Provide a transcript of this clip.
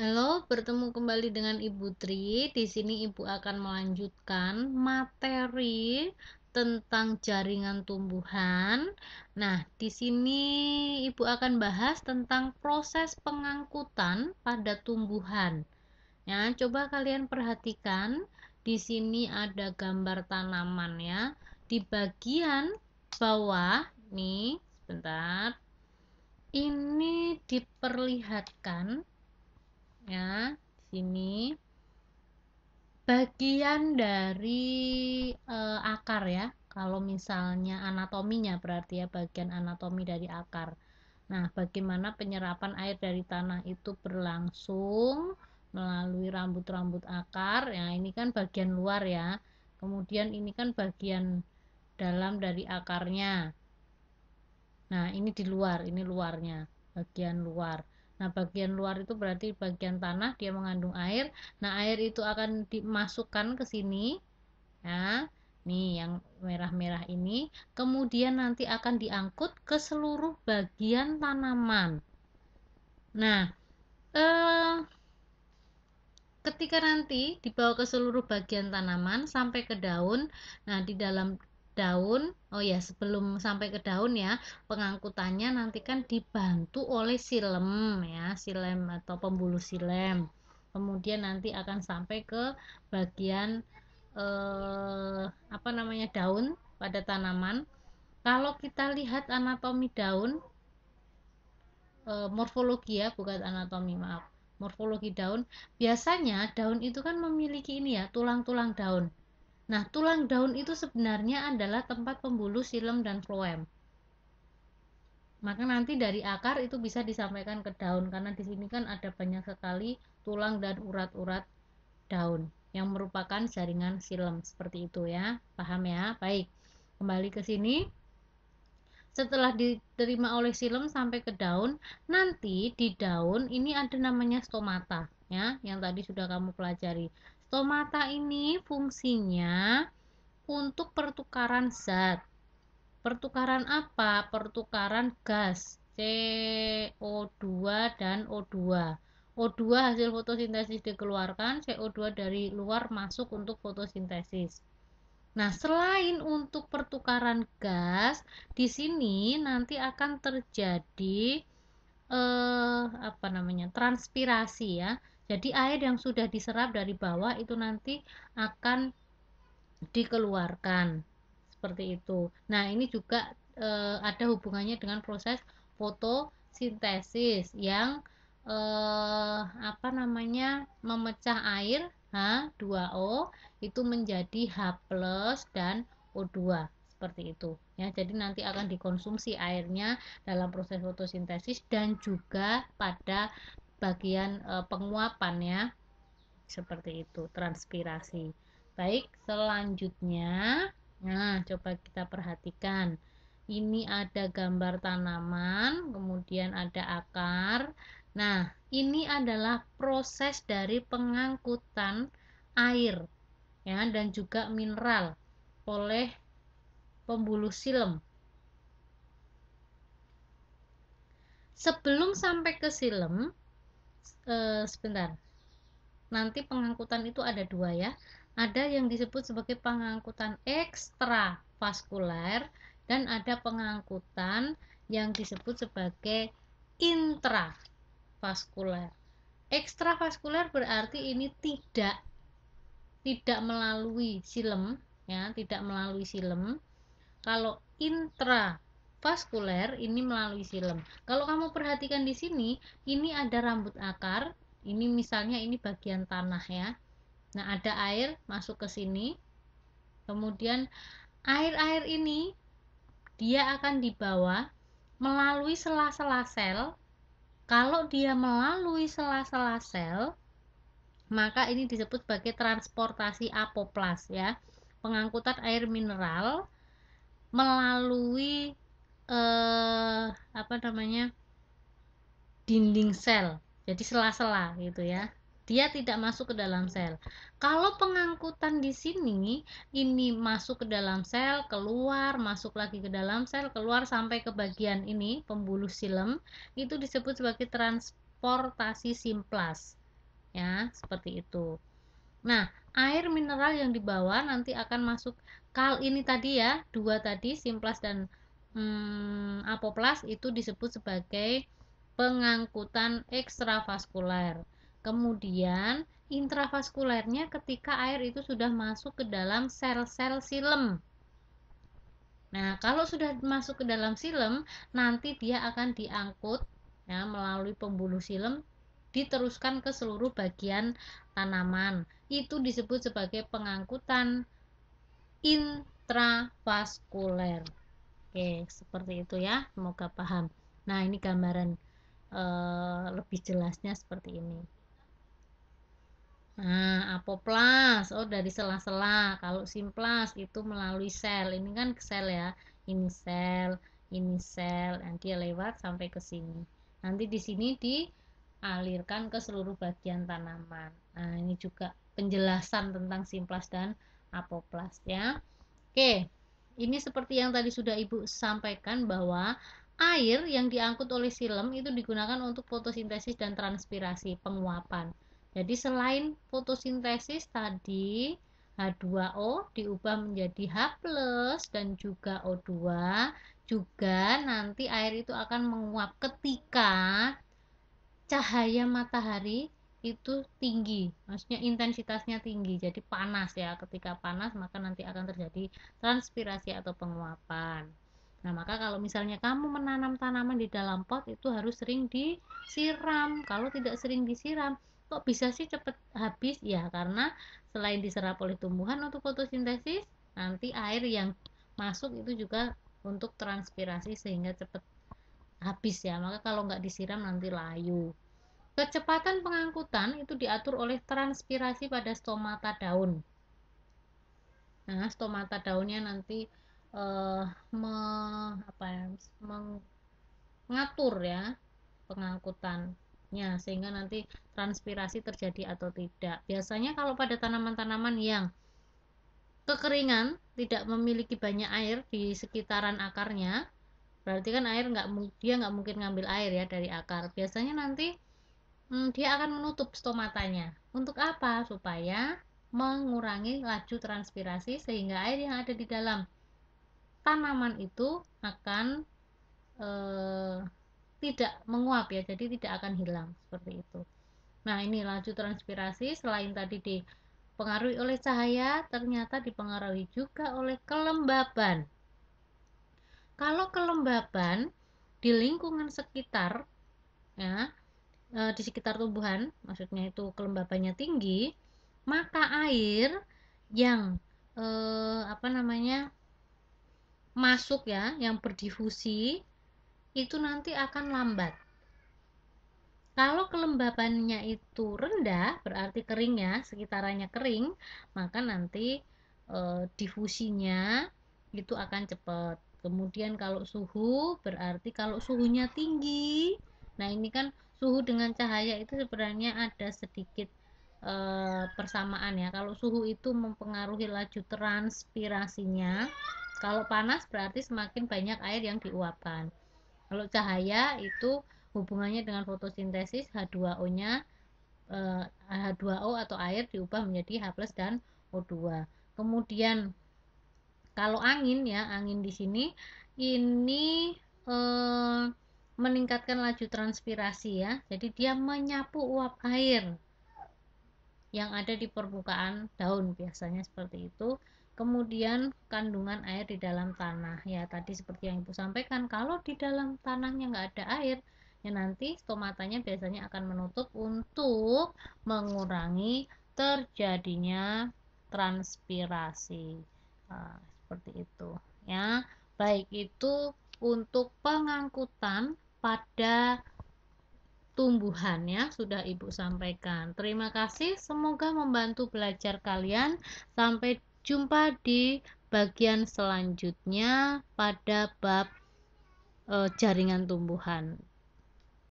Halo, bertemu kembali dengan Ibu Tri. Di sini Ibu akan melanjutkan materi tentang jaringan tumbuhan. Nah, di sini Ibu akan bahas tentang proses pengangkutan pada tumbuhan. Ya, coba kalian perhatikan. Di sini ada gambar tanaman ya. Di bagian bawah nih, sebentar. Ini diperlihatkan ya, di sini bagian dari akar ya. Kalau misalnya anatominya berarti ya bagian anatomi dari akar. Nah, bagaimana penyerapan air dari tanah itu berlangsung melalui rambut-rambut akar. Ya, ini kan bagian luar ya. Kemudian ini kan bagian dalam dari akarnya. Nah, ini di luar, ini luarnya, bagian luar. Nah, bagian luar itu berarti bagian tanah, dia mengandung air. Nah, air itu akan dimasukkan ke sini, ya. Nih, yang merah-merah ini, kemudian nanti akan diangkut ke seluruh bagian tanaman. Nah, eh, ketika nanti dibawa ke seluruh bagian tanaman sampai ke daun, nah di dalam daun, oh ya sebelum sampai ke daun ya, pengangkutannya nanti kan dibantu oleh silem ya, silem atau pembuluh silem. Kemudian nanti akan sampai ke bagian apa namanya, daun pada tanaman. Kalau kita lihat anatomi daun, morfologi ya, bukan anatomi, maaf, morfologi daun, biasanya daun itu kan memiliki ini ya, tulang-tulang daun. Nah, tulang daun itu sebenarnya adalah tempat pembuluh silem dan floem. Maka nanti dari akar itu bisa disampaikan ke daun, karena di sini kan ada banyak sekali tulang dan urat-urat daun yang merupakan jaringan silem, seperti itu ya. Paham ya? Baik. Kembali ke sini. Setelah diterima oleh silem sampai ke daun, nanti di daun ini ada namanya stomata ya, yang tadi sudah kamu pelajari. Stomata ini fungsinya untuk pertukaran zat. Pertukaran apa? Pertukaran gas CO2 dan O2. O2 hasil fotosintesis dikeluarkan, CO2 dari luar masuk untuk fotosintesis. Nah, selain untuk pertukaran gas, di sini nanti akan terjadi apa namanya? Transpirasi ya. Jadi air yang sudah diserap dari bawah itu nanti akan dikeluarkan. Seperti itu. Nah, ini juga ada hubungannya dengan proses fotosintesis yang apa namanya? Memecah air H2O itu menjadi H+ dan O2 seperti itu ya. Jadi nanti akan dikonsumsi airnya dalam proses fotosintesis dan juga pada bagian penguapan ya, seperti itu, transpirasi. Baik, selanjutnya, nah coba kita perhatikan. Ini ada gambar tanaman, kemudian ada akar. Nah, ini adalah proses dari pengangkutan air ya, dan juga mineral oleh pembuluh silem. Sebelum sampai ke silem, sebentar. Nanti pengangkutan itu ada dua ya. Ada yang disebut sebagai pengangkutan ekstravaskuler dan ada pengangkutan yang disebut sebagai intravaskuler. Ekstravaskuler berarti ini tidak melalui silem ya, tidak melalui silem. Kalau intravaskuler ini melalui silem. Kalau kamu perhatikan di sini, ini ada rambut akar. Ini misalnya ini bagian tanah ya. Nah, ada air masuk ke sini. Kemudian air-air ini dia akan dibawa melalui sela-sela sel. Kalau dia melalui sela-sela sel, maka ini disebut sebagai transportasi apoplas ya. Pengangkutan air mineral melalui apa namanya? Dinding sel. Jadi sela-sela gitu ya. Dia tidak masuk ke dalam sel. Kalau pengangkutan di sini, ini masuk ke dalam sel, keluar, masuk lagi ke dalam sel, keluar sampai ke bagian ini, pembuluh silem, itu disebut sebagai transportasi simplas. ya, seperti itu. Nah, air mineral yang dibawa nanti akan masuk ini tadi ya, dua tadi, simplas dan apoplas itu disebut sebagai pengangkutan ekstravaskuler. Kemudian intravaskulernya ketika air itu sudah masuk ke dalam sel-sel silem. Nah, kalau sudah masuk ke dalam silem, nanti dia akan diangkut ya melalui pembuluh silem, diteruskan ke seluruh bagian tanaman. Itu disebut sebagai pengangkutan intravaskuler. Oke, seperti itu ya. Semoga paham. Nah, ini gambaran lebih jelasnya seperti ini. Nah, apoplas, dari sela-sela. Kalau simplas itu melalui sel. Ini kan sel ya. Ini sel, ini sel. Dan dia lewat sampai ke sini. Nanti di sini dialirkan ke seluruh bagian tanaman. Nah, ini juga penjelasan tentang simplas dan apoplas ya. Oke. Ini seperti yang tadi sudah Ibu sampaikan bahwa air yang diangkut oleh silem itu digunakan untuk fotosintesis dan transpirasi, penguapan. Jadi selain fotosintesis tadi H2O diubah menjadi H+ dan juga O2, juga nanti air itu akan menguap ketika cahaya matahari itu tinggi, maksudnya intensitasnya tinggi, jadi panas ya. Ketika panas maka nanti akan terjadi transpirasi atau penguapan. Nah, maka kalau misalnya kamu menanam tanaman di dalam pot itu harus sering disiram. Kalau tidak sering disiram, kok bisa sih cepat habis? Ya, karena selain diserap oleh tumbuhan untuk fotosintesis, nanti air yang masuk itu juga untuk transpirasi sehingga cepat habis ya. Maka kalau nggak disiram nanti layu. Kecepatan pengangkutan itu diatur oleh transpirasi pada stomata daun. Nah, stomata daunnya nanti eh, me, mengatur ya pengangkutannya sehingga nanti transpirasi terjadi atau tidak. Biasanya kalau pada tanaman-tanaman yang kekeringan, tidak memiliki banyak air di sekitaran akarnya, berarti kan dia nggak mungkin ngambil air ya dari akar. Biasanya nanti dia akan menutup stomatanya. Untuk apa? Supaya mengurangi laju transpirasi sehingga air yang ada di dalam tanaman itu akan eh, tidak menguap ya, jadi tidak akan hilang seperti itu. Nah, ini laju transpirasi selain tadi dipengaruhi oleh cahaya, ternyata dipengaruhi juga oleh kelembaban. Kalau kelembaban di lingkungan sekitar ya, di sekitar tumbuhan, maksudnya itu kelembabannya tinggi, maka air yang masuk ya, yang berdifusi itu nanti akan lambat. Kalau kelembabannya itu rendah, berarti kering ya, sekitarannya kering, maka nanti difusinya itu akan cepat. Kemudian kalau suhu, berarti kalau suhunya tinggi, nah ini kan suhu dengan cahaya itu sebenarnya ada sedikit persamaan ya. Kalau suhu itu mempengaruhi laju transpirasinya, kalau panas berarti semakin banyak air yang diuapkan. Kalau cahaya itu hubungannya dengan fotosintesis, H2O-nya H2O atau air diubah menjadi H+ dan O2. Kemudian kalau angin ya, angin di sini ini meningkatkan laju transpirasi ya. Jadi dia menyapu uap air yang ada di permukaan daun, biasanya seperti itu. Kemudian kandungan air di dalam tanah ya, tadi seperti yang Ibu sampaikan, kalau di dalam tanahnya nggak ada air ya, nanti stomatanya biasanya akan menutup untuk mengurangi terjadinya transpirasi. Nah, seperti itu ya. Baik, itu untuk pengangkutan pada tumbuhan ya, sudah Ibu sampaikan. Terima kasih, semoga membantu belajar kalian. Sampai jumpa di bagian selanjutnya pada bab jaringan tumbuhan.